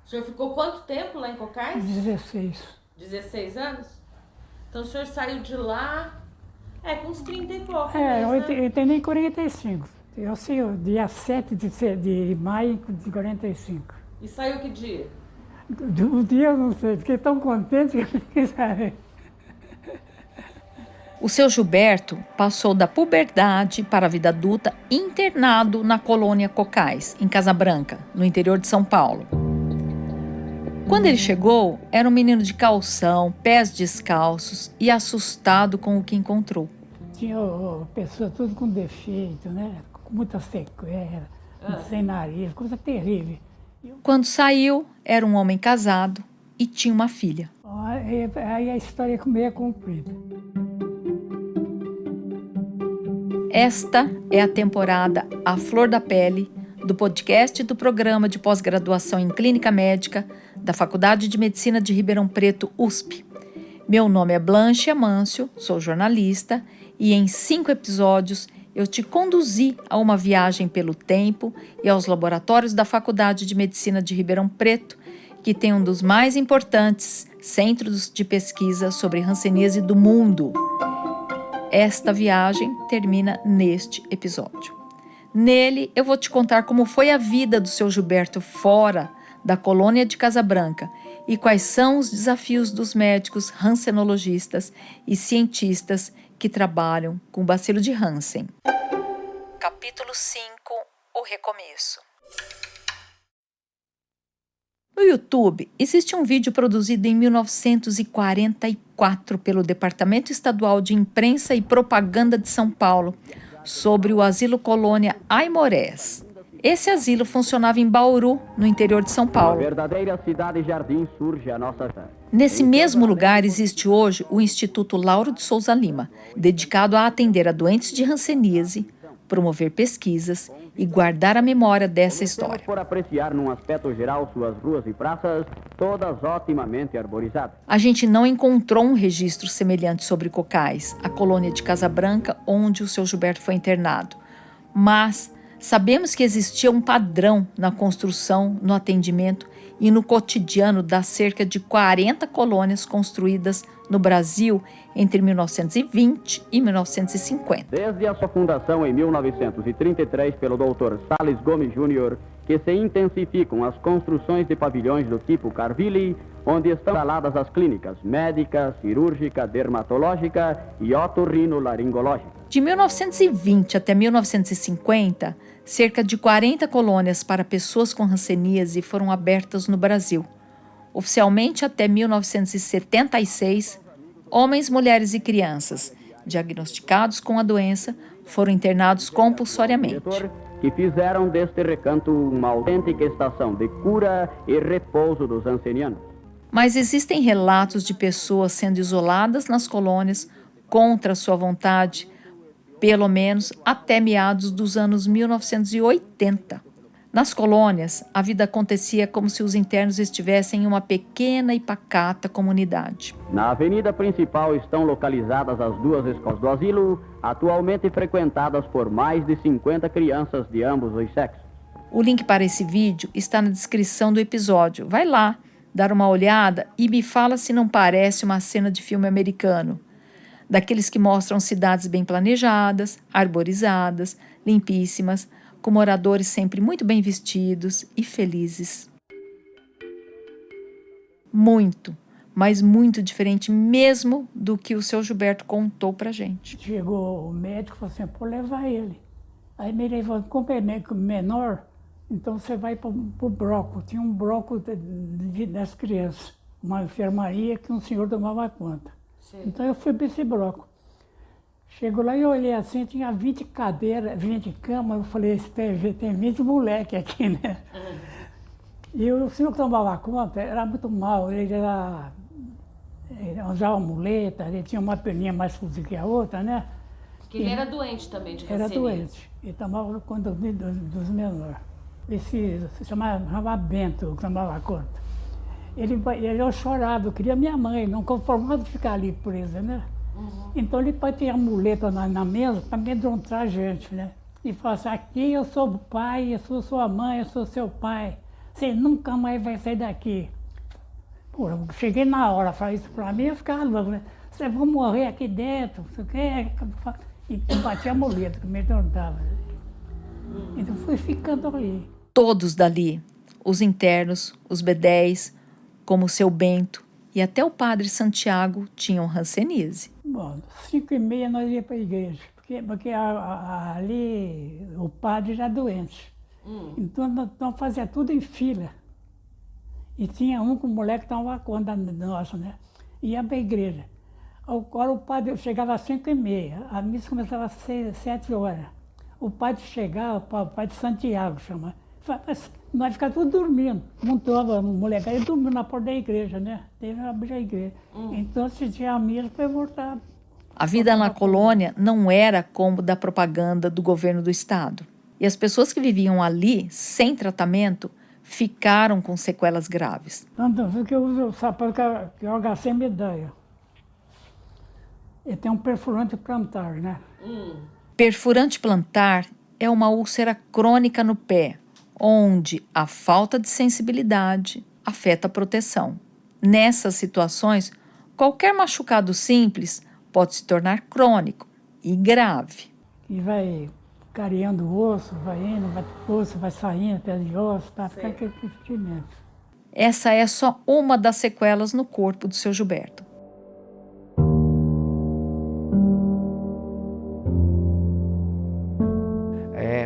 O senhor ficou quanto tempo lá em Cocais? 16. 16 anos? Então o senhor saiu de lá com uns 30 e pouco Eu tenho nem 45. Eu sei o dia 7 de maio de 45. E saiu que dia? O dia eu não sei, fiquei tão contente que eu fiquei sabendo. O seu Gilberto passou da puberdade para a vida adulta internado na colônia Cocais, em Casa Branca, no interior de São Paulo. Quando ele chegou, era um menino de calção, pés descalços e assustado com o que encontrou. Tinha pessoas tudo com defeito, né? Com muita sequela, sem nariz, coisa terrível. Quando saiu, era um homem casado e tinha uma filha. Aí a história é meio comprida. Esta é a temporada A Flor da Pele, do podcast do Programa de Pós-Graduação em Clínica Médica da Faculdade de Medicina de Ribeirão Preto, USP. Meu nome é Blanche Amâncio, sou jornalista e em 5 episódios eu te conduzi a uma viagem pelo tempo e aos laboratórios da Faculdade de Medicina de Ribeirão Preto, que tem um dos mais importantes centros de pesquisa sobre hanseníase do mundo. Esta viagem termina neste episódio. Nele, eu vou te contar como foi a vida do seu Gilberto fora da colônia de Casa Branca e quais são os desafios dos médicos hansenologistas e cientistas que trabalham com o bacilo de Hansen. Capítulo 5 – O Recomeço. No YouTube, existe um vídeo produzido em 1944 pelo Departamento Estadual de Imprensa e Propaganda de São Paulo sobre o asilo colônia Aimorés. Esse asilo funcionava em Bauru, no interior de São Paulo. A verdadeira cidade-jardim surge à nossa frente. Nesse mesmo lugar existe hoje o Instituto Lauro de Souza Lima, dedicado a atender a doentes de hanseníase, promover pesquisas e guardar a memória dessa história. Por apreciar num aspecto geral suas ruas e praças, todas otimamente arborizadas. A gente não encontrou um registro semelhante sobre Cocais, a colônia de Casa Branca, onde o seu Gilberto foi internado. Mas sabemos que existia um padrão na construção, no atendimento e no cotidiano das cerca de 40 colônias construídas no Brasil entre 1920 e 1950. Desde a sua fundação em 1933 pelo Dr. Salles Gomes Jr., que se intensificam as construções de pavilhões do tipo Carville, onde estão instaladas as clínicas médica, cirúrgica, dermatológica e otorrinolaringológica. De 1920 até 1950, cerca de 40 colônias para pessoas com hanseníase foram abertas no Brasil. Oficialmente, até 1976, homens, mulheres e crianças diagnosticados com a doença foram internados compulsoriamente. Que fizeram deste recanto uma autêntica estação de cura e repouso dos hansenianos. Mas existem relatos de pessoas sendo isoladas nas colônias contra sua vontade, pelo menos até meados dos anos 1980. Nas colônias, a vida acontecia como se os internos estivessem em uma pequena e pacata comunidade. Na avenida principal estão localizadas as 2 escolas do asilo, atualmente frequentadas por mais de 50 crianças de ambos os sexos. O link para esse vídeo está na descrição do episódio. Vai lá, dar uma olhada e me fala se não parece uma cena de filme americano. Daqueles que mostram cidades bem planejadas, arborizadas, limpíssimas, com moradores sempre muito bem vestidos e felizes. Muito, mas muito diferente mesmo do que o seu Gilberto contou pra gente. Chegou o médico e falou assim, pô, levar ele. Aí me levou, como é menor, então você vai para o bloco. Tinha um bloco das crianças, uma enfermaria que um senhor tomava conta. Sim. Então eu fui para esse bloco. Chegou lá e eu olhei assim, tinha 20 cadeiras, 20 camas, eu falei, tem 20 moleque aqui, né? E o senhor que tomava conta era muito mal, ele usava muleta, ele tinha uma perninha mais fuzil que a outra, né? Porque ele era doente também de hanseníase. Era doente, e tomava conta dos menores. Esse se chamava Bento, que tomava conta. Eu chorava, eu queria minha mãe, não conformava de ficar ali presa, né? Uhum. Então ele ter a muleta na mesa para amedrontar a gente, né? E falar assim, aqui eu sou o pai, eu sou sua mãe, eu sou seu pai. você nunca mais vai sair daqui. Pô, eu cheguei na hora, falei isso pra mim, eu ficava louco, né? Vocês vão morrer aqui dentro, não sei o quê. E batia a muleta, que me perguntava. Então fui ficando ali. Todos dali, os internos, os B10, como o seu Bento e até o padre Santiago tinham hanseníase. Bom, 5h30 nós íamos para a igreja, porque ali o padre era doente. Então nós fazia tudo em fila. E tinha um com o moleque que estava conta nossa, né? Ia para a igreja. Agora o padre chegava às 5h30, a missa começava às 7 horas. O padre chegava, o padre Santiago chama. Nós ficávamos tudo dormindo. Montou, o moleque aí dormiu na porta da igreja, né? Teve que abrir a igreja. Então se tinha a missa para voltar. A vida na colônia não era como da propaganda do governo do estado. E as pessoas que viviam ali, sem tratamento, ficaram com sequelas graves. Tanto que eu uso o sapato que é o HC Medalha. Ele tem um perfurante plantar, né? Perfurante plantar é uma úlcera crônica no pé, onde a falta de sensibilidade afeta a proteção. Nessas situações, qualquer machucado simples pode se tornar crônico e grave. E vai cariando o osso, vai indo, o osso vai saindo, pé de osso, tá? Fica aquele sentimento. Essa é só uma das sequelas no corpo do seu Gilberto.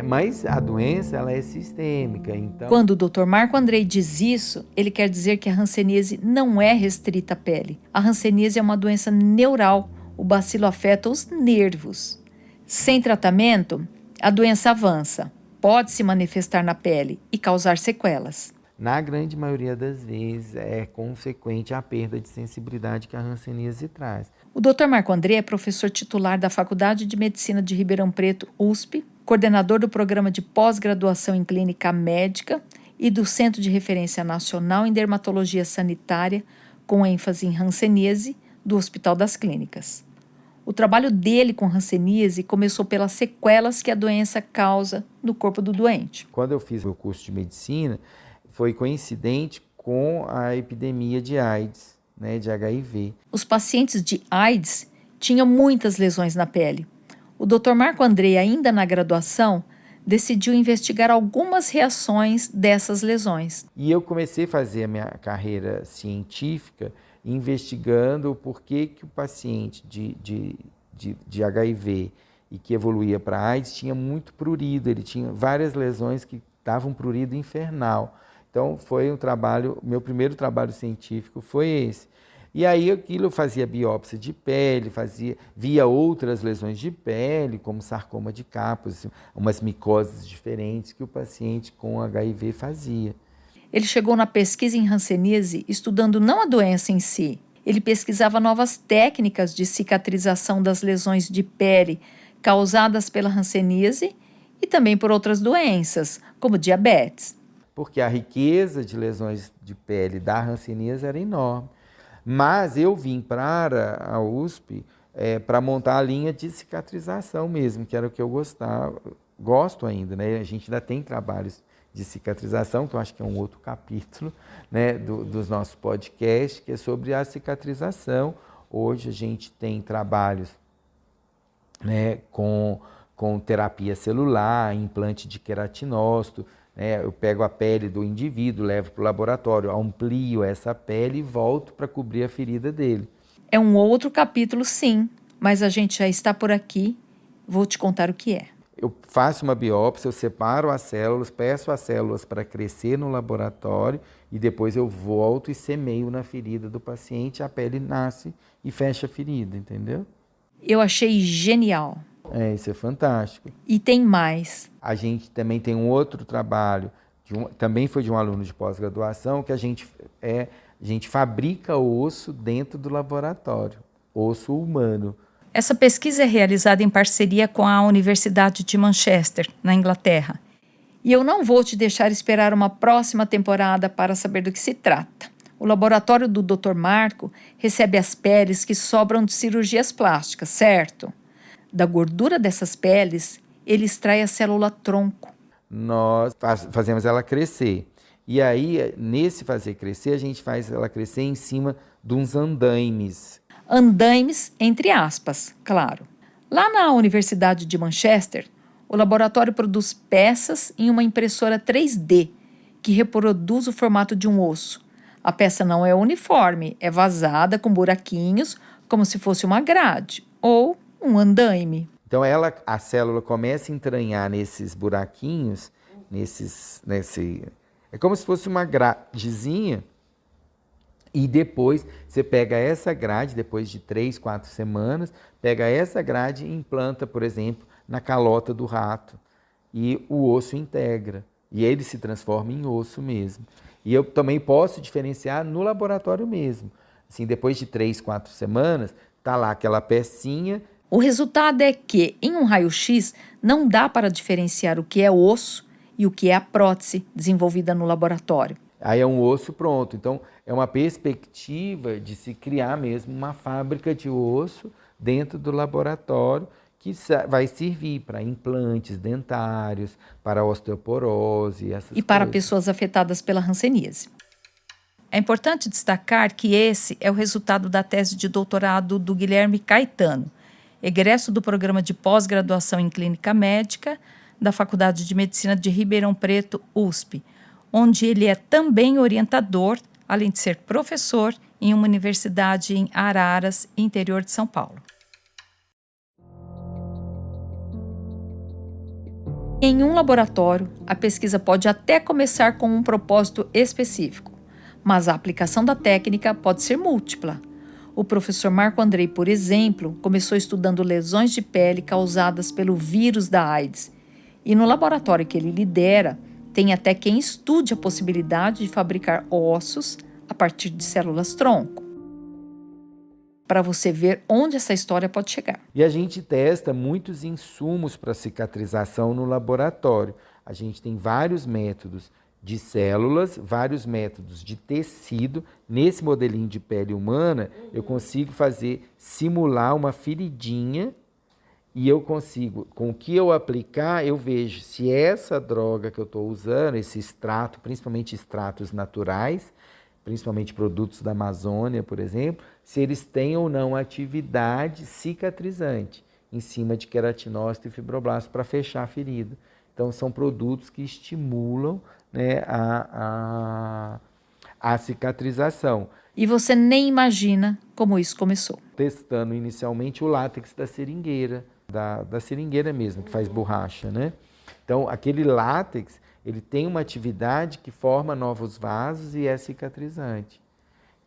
Mas a doença ela é sistêmica, então... Quando o Dr. Marco Andrei diz isso, ele quer dizer que a hanseníase não é restrita à pele. A hanseníase é uma doença neural. O bacilo afeta os nervos. Sem tratamento, a doença avança, pode se manifestar na pele e causar sequelas. Na grande maioria das vezes, é consequente à perda de sensibilidade que a hanseníase traz. O Dr. Marco Andrei é professor titular da Faculdade de Medicina de Ribeirão Preto, USP, coordenador do Programa de Pós-Graduação em Clínica Médica e do Centro de Referência Nacional em Dermatologia Sanitária, com ênfase em hanseníase, do Hospital das Clínicas. O trabalho dele com hanseníase começou pelas sequelas que a doença causa no corpo do doente. Quando eu fiz o curso de medicina, foi coincidente com a epidemia de AIDS, né, de HIV. Os pacientes de AIDS tinham muitas lesões na pele. O Dr. Marco Andrei, ainda na graduação, decidiu investigar algumas reações dessas lesões. E eu comecei a fazer a minha carreira científica investigando o porquê que o paciente de HIV e que evoluía para AIDS tinha muito prurido, ele tinha várias lesões que davam prurido infernal. Então foi um trabalho, meu primeiro trabalho científico foi esse. E aí aquilo eu fazia biópsia de pele, via outras lesões de pele, como sarcoma de Kaposi, umas micoses diferentes que o paciente com HIV fazia. Ele chegou na pesquisa em hanseníase estudando não a doença em si. Ele pesquisava novas técnicas de cicatrização das lesões de pele causadas pela hanseníase e também por outras doenças, como diabetes. Porque a riqueza de lesões de pele da hanseníase era enorme. Mas eu vim para a USP para montar a linha de cicatrização mesmo, que era o que eu gosto ainda, né? A gente ainda tem trabalhos de cicatrização, que eu acho que é um outro capítulo, né, dos nossos podcasts, que é sobre a cicatrização. Hoje a gente tem trabalhos, né, com terapia celular, implante de queratinócito, né? Eu pego a pele do indivíduo, levo para o laboratório, amplio essa pele e volto para cobrir a ferida dele. É um outro capítulo, sim, mas a gente já está por aqui. Vou te contar o que é. Eu faço uma biópsia, eu separo as células, peço as células para crescer no laboratório e depois eu volto e semeio na ferida do paciente, a pele nasce e fecha a ferida, entendeu? Eu achei genial. Isso é fantástico. E tem mais. A gente também tem um outro trabalho, também foi de um aluno de pós-graduação, que a gente fabrica osso dentro do laboratório, osso humano. Essa pesquisa é realizada em parceria com a Universidade de Manchester, na Inglaterra. E eu não vou te deixar esperar uma próxima temporada para saber do que se trata. O laboratório do Dr. Marco recebe as peles que sobram de cirurgias plásticas, certo? Da gordura dessas peles, ele extrai a célula tronco. Nós fazemos ela crescer. E aí, nesse fazer crescer, a gente faz ela crescer em cima de uns andaimes. Andaimes, entre aspas, claro. Lá na Universidade de Manchester, o laboratório produz peças em uma impressora 3D, que reproduz o formato de um osso. A peça não é uniforme, é vazada com buraquinhos, como se fosse uma grade ou um andaime. Então a célula começa a entranhar nesses buraquinhos, é como se fosse uma gradezinha, e depois você pega essa grade, depois de 3, 4 semanas, pega essa grade e implanta, por exemplo, na calota do rato, e o osso integra, e ele se transforma em osso mesmo. E eu também posso diferenciar no laboratório mesmo. Assim, depois de 3, 4 semanas, tá lá aquela pecinha. O resultado é que, em um raio-x, não dá para diferenciar o que é osso e o que é a prótese desenvolvida no laboratório. Aí é um osso pronto. Então, é uma perspectiva de se criar mesmo uma fábrica de osso dentro do laboratório que vai servir para implantes dentários, para osteoporose, essas coisas. E para pessoas afetadas pela hanseníase. É importante destacar que esse é o resultado da tese de doutorado do Guilherme Caetano, egresso do programa de pós-graduação em Clínica Médica da Faculdade de Medicina de Ribeirão Preto, USP, onde ele é também orientador, além de ser professor em uma universidade em Araras, interior de São Paulo. Em um laboratório, a pesquisa pode até começar com um propósito específico, mas a aplicação da técnica pode ser múltipla. O professor Marco Andrei, por exemplo, começou estudando lesões de pele causadas pelo vírus da AIDS. E no laboratório que ele lidera, tem até quem estude a possibilidade de fabricar ossos a partir de células-tronco. Para você ver onde essa história pode chegar. E a gente testa muitos insumos para cicatrização no laboratório. A gente tem vários métodos de células, vários métodos de tecido. Nesse modelinho de pele humana, eu consigo simular uma feridinha e eu consigo, com o que eu aplicar, eu vejo se essa droga que eu estou usando, esse extrato, principalmente extratos naturais, principalmente produtos da Amazônia, por exemplo, se eles têm ou não atividade cicatrizante em cima de queratinócito e fibroblasto para fechar a ferida. Então, são produtos que estimulam, né, a cicatrização. E você nem imagina como isso começou. Testando inicialmente o látex da seringueira, da seringueira mesmo, que faz borracha, né? Então, aquele látex, ele tem uma atividade que forma novos vasos e é cicatrizante.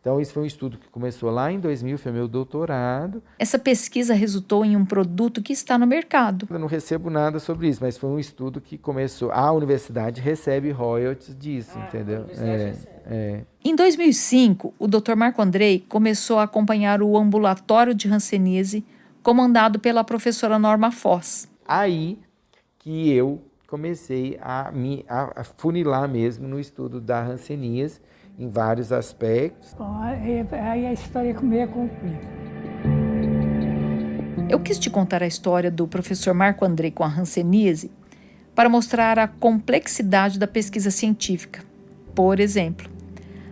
Então, isso foi um estudo que começou lá em 2000, foi meu doutorado. Essa pesquisa resultou em um produto que está no mercado. Eu não recebo nada sobre isso, mas foi um estudo que começou... A universidade recebe royalties disso, entendeu? Em 2005, o Dr. Marco Andrei começou a acompanhar o ambulatório de hanseníase comandado pela professora Norma Foz. Aí que eu comecei a funilar mesmo no estudo da hanseníase, em vários aspectos. Bom, aí a história começa comprida. Eu quis te contar a história do professor Marco Andrei com a hanseníase para mostrar a complexidade da pesquisa científica. Por exemplo,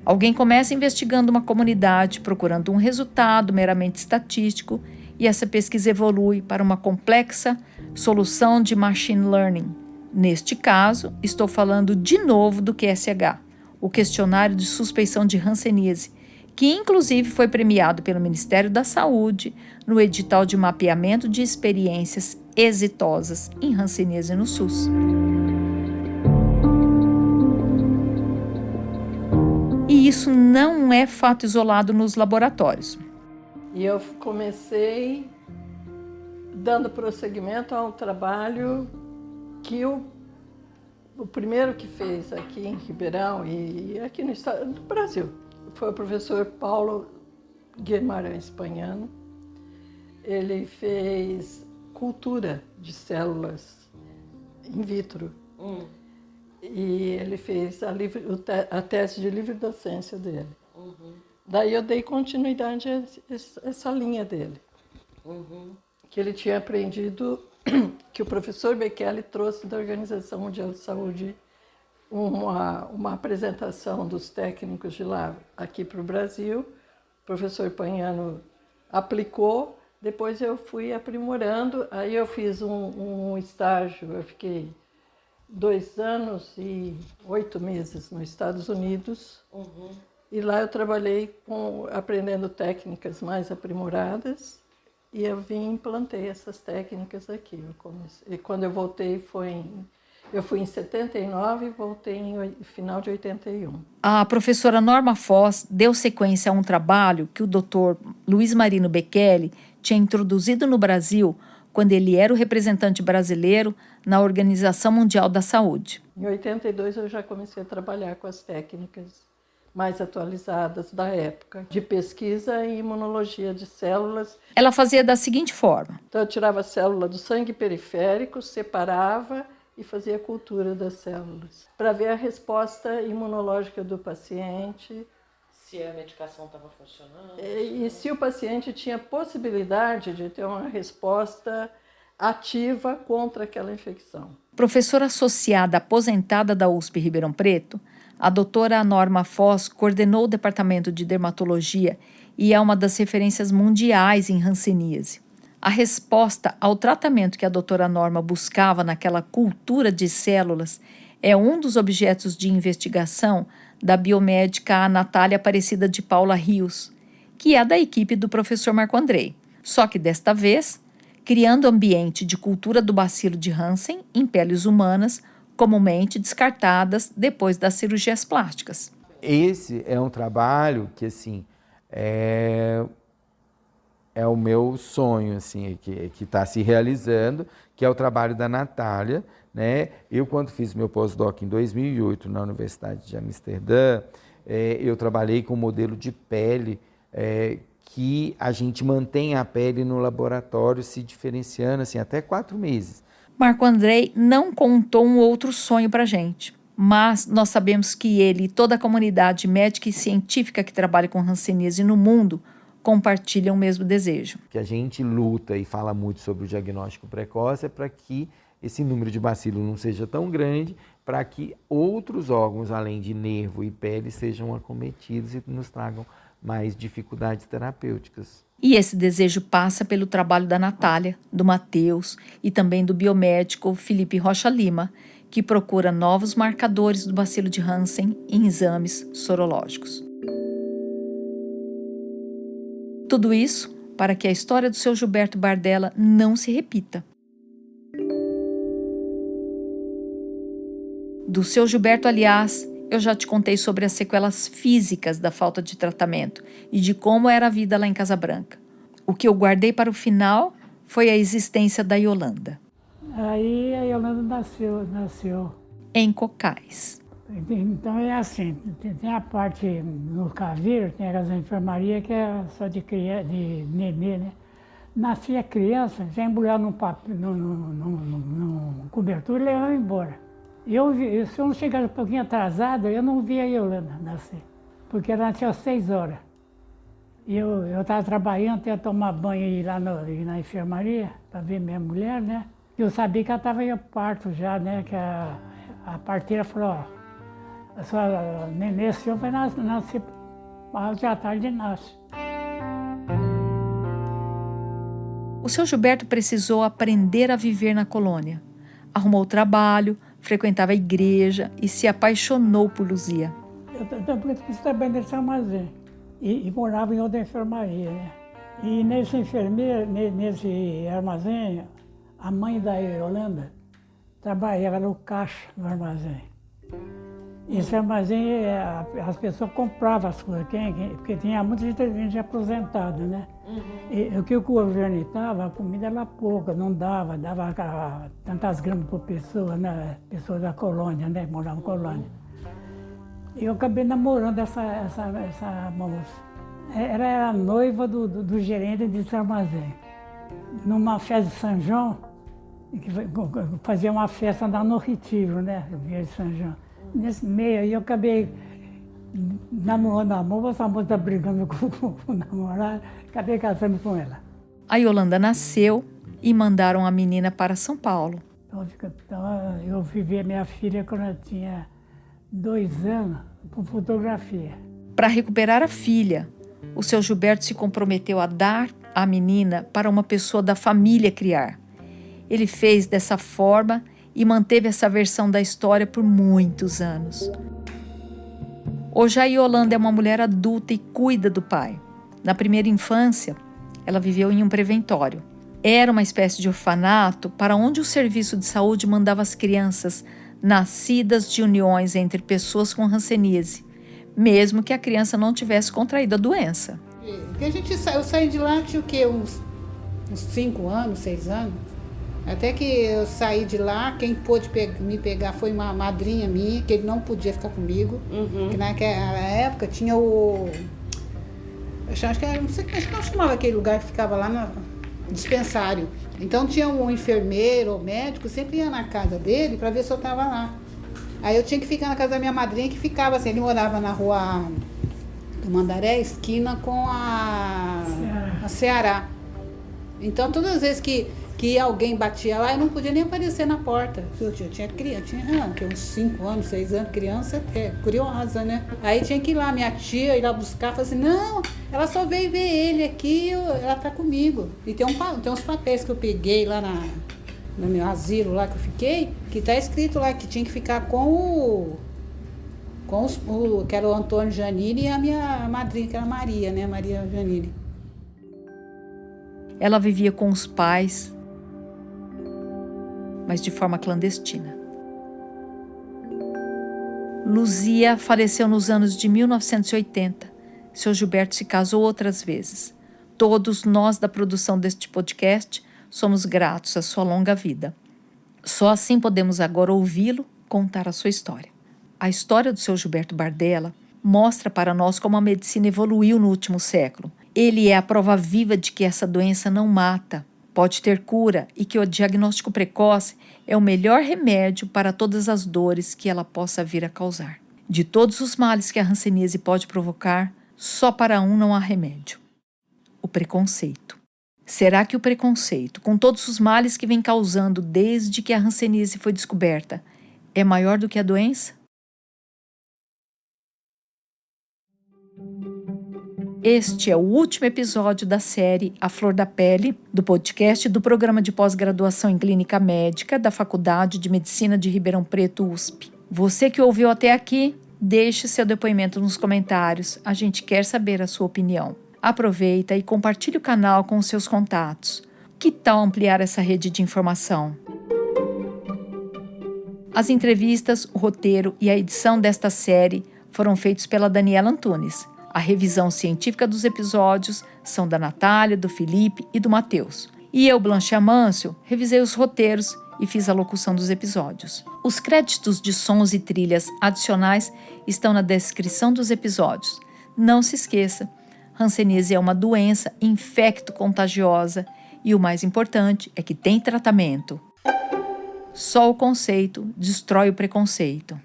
alguém começa investigando uma comunidade, procurando um resultado meramente estatístico, e essa pesquisa evolui para uma complexa solução de machine learning. Neste caso, estou falando de novo do QSH, o questionário de suspeição de hanseníase, que inclusive foi premiado pelo Ministério da Saúde no edital de mapeamento de experiências exitosas em hanseníase no SUS. E isso não é fato isolado nos laboratórios. E eu comecei dando prosseguimento a um trabalho que o primeiro que fez aqui em Ribeirão e aqui no estado do Brasil foi o professor Paulo Guimarães Pagnano. Ele fez cultura de células in vitro. E ele fez a tese de livre docência dele. Daí eu dei continuidade a essa linha dele. Que ele tinha aprendido, que o professor Bekele trouxe da Organização Mundial de Saúde uma apresentação dos técnicos de lá aqui para o Brasil. O professor Pagnano aplicou, depois eu fui aprimorando, aí eu fiz um estágio, eu fiquei 2 anos e 8 meses nos Estados Unidos, e lá eu trabalhei aprendendo técnicas mais aprimoradas, e eu implantei essas técnicas aqui. E quando eu voltei eu fui em 79 e voltei em final de 81. A professora Norma Foz deu sequência a um trabalho que o Dr. Luiz Marino Bekele tinha introduzido no Brasil quando ele era o representante brasileiro na Organização Mundial da Saúde. Em 82 eu já comecei a trabalhar com as técnicas mais atualizadas da época, de pesquisa em imunologia de células. Ela fazia da seguinte forma. Então eu tirava a célula do sangue periférico, separava e fazia a cultura das células, para ver a resposta imunológica do paciente. Se a medicação estava funcionando. E se o paciente tinha possibilidade de ter uma resposta ativa contra aquela infecção. Professora associada aposentada da USP Ribeirão Preto, a doutora Norma Foz coordenou o departamento de dermatologia e é uma das referências mundiais em hanseníase. A resposta ao tratamento que a doutora Norma buscava naquela cultura de células é um dos objetos de investigação da biomédica Natália Aparecida de Paula Rios, que é da equipe do professor Marco Andrei. Só que desta vez, criando ambiente de cultura do bacilo de Hansen em peles humanas, comumente descartadas depois das cirurgias plásticas. Esse é um trabalho que, assim, é o meu sonho, assim, que está se realizando, que é o trabalho da Natália, né? Eu, quando fiz meu pós-doc em 2008 na Universidade de Amsterdã, eu trabalhei com um modelo de pele que a gente mantém a pele no laboratório se diferenciando, assim, até 4 meses. Marco Andrei não contou um outro sonho para a gente, mas nós sabemos que ele e toda a comunidade médica e científica que trabalha com hanseníase no mundo compartilham o mesmo desejo. Que a gente luta e fala muito sobre o diagnóstico precoce é para que esse número de bacilo não seja tão grande, para que outros órgãos, além de nervo e pele, sejam acometidos e nos tragam mais dificuldades terapêuticas. E esse desejo passa pelo trabalho da Natália, do Matheus e também do biomédico Felipe Rocha Lima, que procura novos marcadores do bacilo de Hansen em exames sorológicos. Tudo isso para que a história do seu Gilberto Bardella não se repita. Do seu Gilberto, aliás, eu já te contei sobre as sequelas físicas da falta de tratamento e de como era a vida lá em Casa Branca. O que eu guardei para o final foi a existência da Yolanda. Aí a Yolanda nasceu. Em Cocais. Então é assim, tem a parte no Caveiro, tem as enfermarias que é só de nenê, né? Nascia criança, já embrulhava num cobertura e levava embora. Se eu não chegasse um pouquinho atrasado, eu não via a Yolanda nascer, porque ela nasceu às 6 horas. E eu estava trabalhando, até tomar banho e ir lá na enfermaria, para ver minha mulher, né? E eu sabia que ela estava em parto já, né? Que a parteira falou, ó, a sua nenê seu vai nascer, hoje à tarde nasce. O seu Gilberto precisou aprender a viver na colônia. Arrumou trabalho, frequentava a igreja e se apaixonou por Luzia. Eu trabalhei nesse armazém e morava em outra enfermaria, né? E nesse armazém, a mãe da Yolanda trabalhava no caixa do armazém. Esse armazém, as pessoas compravam as coisas, porque tinha muita gente aposentada, né? E o que o governo estava, a comida era pouca, não dava tantas gramas por pessoa, né? Pessoas da colônia, né? Moravam na colônia. E eu acabei namorando essa moça. Ela era noiva do gerente desse armazém. Numa festa de São João, fazia uma festa lá no Retiro, né? Dia de São João. Nesse meio aí eu acabei namorando a moça, a moça está brigando com o namorado, acabei casando com ela. A Yolanda nasceu e mandaram a menina para São Paulo. Então eu vivi a minha filha quando ela tinha 2 anos por fotografia. Para recuperar a filha, o seu Gilberto se comprometeu a dar a menina para uma pessoa da família criar. Ele fez dessa forma e manteve essa versão da história por muitos anos. Hoje a Yolanda é uma mulher adulta e cuida do pai. Na primeira infância, ela viveu em um preventório. Era uma espécie de orfanato para onde o serviço de saúde mandava as crianças nascidas de uniões entre pessoas com hanseníase, mesmo que a criança não tivesse contraído a doença. Eu saí de lá, tinha o quê? Uns 5 anos, 6 anos. Até que eu saí de lá, quem pôde me pegar foi uma madrinha minha, que ele não podia ficar comigo. Que naquela época tinha o... Acho que não sei como chamava aquele lugar que ficava lá no dispensário. Então tinha um enfermeiro ou médico, sempre ia na casa dele para ver se eu estava lá. Aí eu tinha que ficar na casa da minha madrinha, que ficava assim, ele morava na rua do Mandaré, esquina com a Ceará. Então todas as vezes que alguém batia lá, eu não podia nem aparecer na porta. Eu tinha uns 5 anos, 6 anos, criança até, curiosa, né? Aí tinha que ir lá, minha tia ir lá buscar, falar assim, não, ela só veio ver ele aqui, ela tá comigo. E tem uns papéis que eu peguei lá no meu asilo lá que eu fiquei, que tá escrito lá que tinha que ficar que era o Antônio Janine e a minha madrinha, que era Maria, né? Maria Janine. Ela vivia com os pais, mas de forma clandestina. Luzia faleceu nos anos de 1980. Seu Gilberto se casou outras vezes. Todos nós da produção deste podcast somos gratos à sua longa vida. Só assim podemos agora ouvi-lo contar a sua história. A história do seu Gilberto Bardella mostra para nós como a medicina evoluiu no último século. Ele é a prova viva de que essa doença não mata, pode ter cura e que o diagnóstico precoce é o melhor remédio para todas as dores que ela possa vir a causar. De todos os males que a hanseníase pode provocar, só para um não há remédio: o preconceito. Será que o preconceito, com todos os males que vem causando desde que a hanseníase foi descoberta, é maior do que a doença? Este é o último episódio da série A Flor da Pele, do podcast do Programa de Pós-Graduação em Clínica Médica da Faculdade de Medicina de Ribeirão Preto, USP. Você que ouviu até aqui, deixe seu depoimento nos comentários. A gente quer saber a sua opinião. Aproveita e compartilhe o canal com os seus contatos. Que tal ampliar essa rede de informação? As entrevistas, o roteiro e a edição desta série foram feitos pela Daniela Antunes. A revisão científica dos episódios são da Natália, do Felipe e do Matheus. E eu, Blanche Amâncio, revisei os roteiros e fiz a locução dos episódios. Os créditos de sons e trilhas adicionais estão na descrição dos episódios. Não se esqueça, hanseníase é uma doença infecto-contagiosa e o mais importante é que tem tratamento. Só o conceito destrói o preconceito.